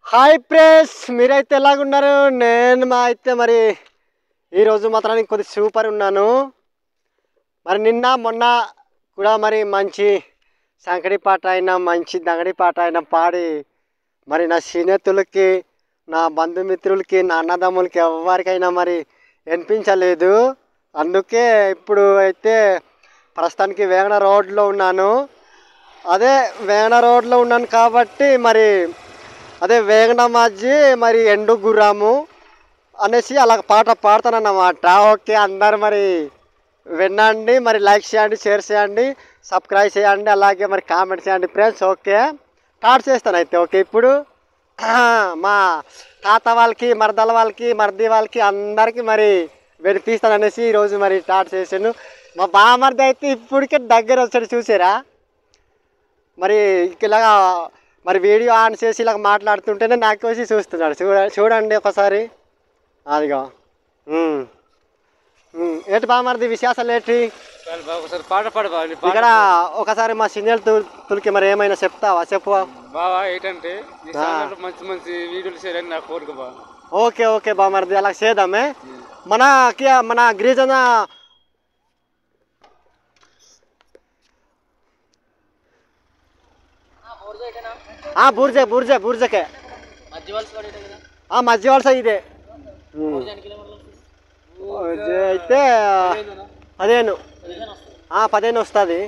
Hi press, మీరైతే ఎలాగున్నారు? నేను అయితే మరి ఈరోజు మాత్రానికి కొద్ది సూపర్ ఉన్నాను. మరి నిన్న మొన్న కూడా మరి మంచి సంకడి పాట అయినా మంచి దంగడి పాట అయినా పాడి మరి నా స్నేహితులకి, నా బంధుమిత్రులకి, నా అన్నదమ్ములకి ఎవరికైనా మరి వినిపించలేదు. అందుకే ఇప్పుడు అయితే ప్రస్తుతానికి వేగన రోడ్లో ఉన్నాను. అదే వేగన రోడ్లో ఉన్నాను కాబట్టి మరి అదే వేగన మధ్య మరి ఎండు గుర్రాము అనేసి అలా పాట పాడతానన్నమాట. ఓకే, అందరు మరి వినండి, మరి లైక్ చేయండి, షేర్ చేయండి, సబ్స్క్రైబ్ చేయండి, అలాగే మరి కామెంట్ చేయండి ఫ్రెండ్స్. ఓకే, స్టార్ట్ చేస్తాను అయితే. ఓకే, ఇప్పుడు మా తాత వాళ్ళకి, మరదల వాళ్ళకి, మర్ది వాళ్ళకి అందరికీ మరి వినిపిస్తాను అనేసి ఈరోజు మరి స్టార్ట్ చేశాను. మా బామర్ది అయితే ఇప్పటికే దగ్గర వచ్చాడు, చూసారా? మరి ఇలాగా మరి వీడియో ఆన్ చేసి ఇలాగ మాట్లాడుతుంటేనే నాకు వచ్చి చూస్తున్నాడు. చూడండి ఒకసారి. అదిగో ఏంటి బామర్ది విశేషాలు ఏంటి? ఇక్కడ ఒకసారి మా సినియల్ తులకి మరి ఏమైనా చెప్తావా? చెప్పు బావా. ఏంటంటే మంచి మంచి వీడియోలు చేయాలని నా కోరిక బావ. ఓకే ఓకే బామర్ది, అలా చేద్దామే. మన గిరిజన బూర్జకే మధ్య వలస ఇదే అయితే 15 వస్తుంది.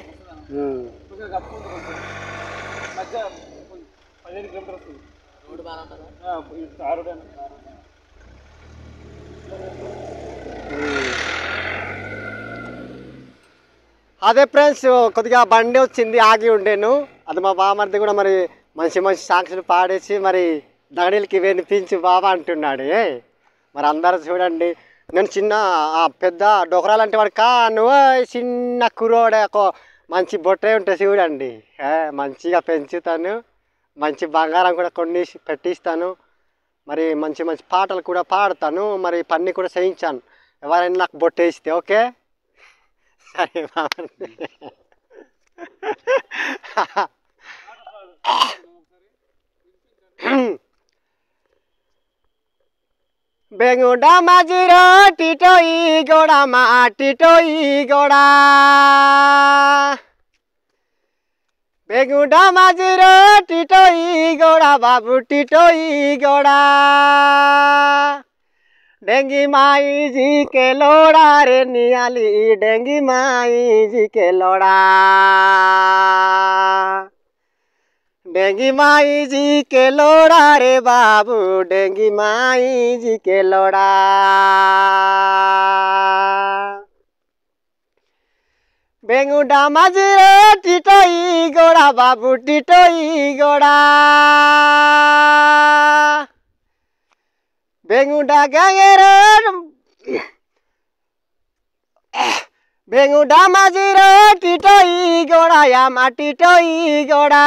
అదే ఫ్రెండ్స్, కొద్దిగా బండి వచ్చింది, ఆగి ఉండేను. అది మా బామర్ది కూడా మరి మంచి మంచి సాంగ్స్లు పాడేసి మరి దగడీలకి వినిపించి బాబా అంటున్నాడు. మరి అందరూ చూడండి. నేను చిన్న పెద్ద డొకరాలంటే వాడు నువ్వు చిన్న కురోడే మంచి బొట్టే ఉంటే చూడండి. మంచిగా పెంచుతాను, మంచి బంగారం కూడా కొన్ని పెట్టిస్తాను, మరి మంచి మంచి పాటలు కూడా పాడతాను, మరి పని కూడా చేయించాను ఎవరైనా నాకు బొట్టేస్తే. ఓకే సరే బాగుంది. బెంగుడా మాజిరో టిటో ఈ గోడా మా టిటో ఈ గోడా, బెంగుడా మాజిరో టిటో ఈ గోడా బాబు టిటో ఈ గోడా, डेंगी माई जी के लोड़ा रे नियाली, डेंगी माई जी के लोड़ा, डेंगी माई जी के लोड़ा रे बाबू, डेंगी माई जी के लोड़ा, बेंगुडा मजरे टिटोई गोड़ा बाबू टिटोई गोड़ा, बेंगुडा गंगेरो बेंगुडा माजिरो टिटोई गोड़ा यामा टिटोई गोड़ा,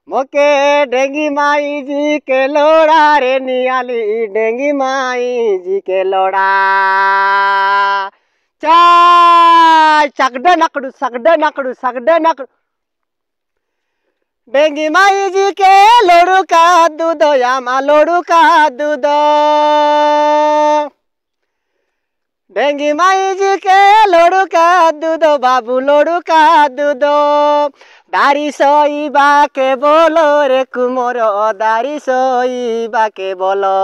मोके डेंगी माई जी के लोड़ा रे नियाली, डेंगी माई जी के लोड़ा, चाय सकड़े नकड़ू डेंगी माई जी के लोड़ू का दूधो यामा लोड़ू का दूधो, डेंगी माई जी के लोड़ू का दूधो बाबू लोड़ू का दूधो, दारी सोई बाके बोलो रे कुमोरो, दारी सोई बाके बोलो,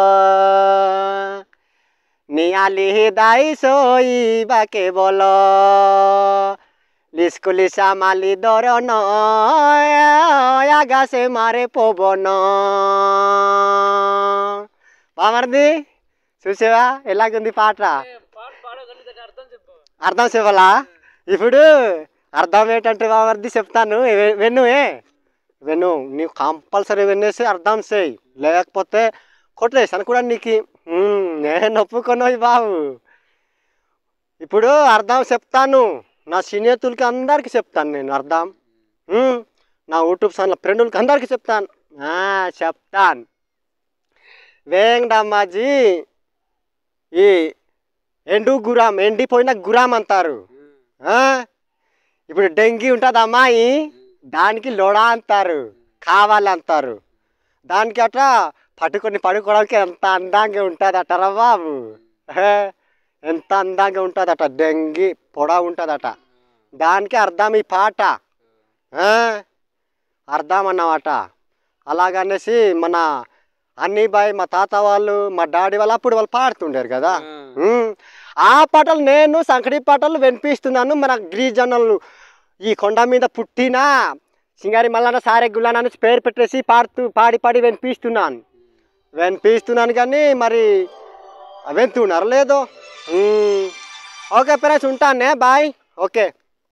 नियाली दाई सोई बाके बोलो, लिस्कुलिसा माली दरनो आगासे मारे पोबनो. బామర్ది చూసావా ఎలాగుంది పాట? అర్థం చెప్పాలా? ఇప్పుడు అర్థం ఏంటంటే బామర్ది చెప్తాను, వెన్ను నీవు కంపల్సరీ వినేసి అర్థం చేయి, లేకపోతే కొట్టేసాను కూడా నీకు. నేను ఒప్పుకున్నావు బాబు. ఇప్పుడు అర్థం చెప్తాను, నా స్నేహితులకి అందరికీ చెప్తాను నేను అర్థం. నా యూట్యూబ్ ఛానల్ ఫ్రెండ్లకి అందరికీ చెప్తాను. వేంగడమ్మాజీ ఈ ఎండిపోయిన గురాం అంటారు. ఇప్పుడు డెంగీ ఉంటుంది అమ్మాయి, దానికి లోడా అంటారు, కావాలి అంటారు. దానికి అట్లా పడుకోవడానికి ఎంత అందంగా ఉంటుంది అటరా బాబు. ఎంత అందంగా ఉంటుందట, డెంగి పొడవు ఉంటుందట. దానికి అర్థం ఈ పాట, అర్థం అన్నమాట. అలాగనేసి మన అన్నీబాయ్ మా తాత వాళ్ళు మా డాడీ వాళ్ళు అప్పుడు వాళ్ళు పాడుతుండారు కదా. ఆ పాటలు నేను సంకటి పాటలు వినిపిస్తున్నాను. మన గిరిజనులు ఈ కొండ మీద పుట్టిన సింగారి మల్లన్న సారే గుళ్ళని పేరు పెట్టేసి పాడి వినిపిస్తున్నాను కానీ మరి వింటున్నారు లేదో. ఓకే ఫ్రెండ్స్, ఉంటానే, బాయ్. ఓకే.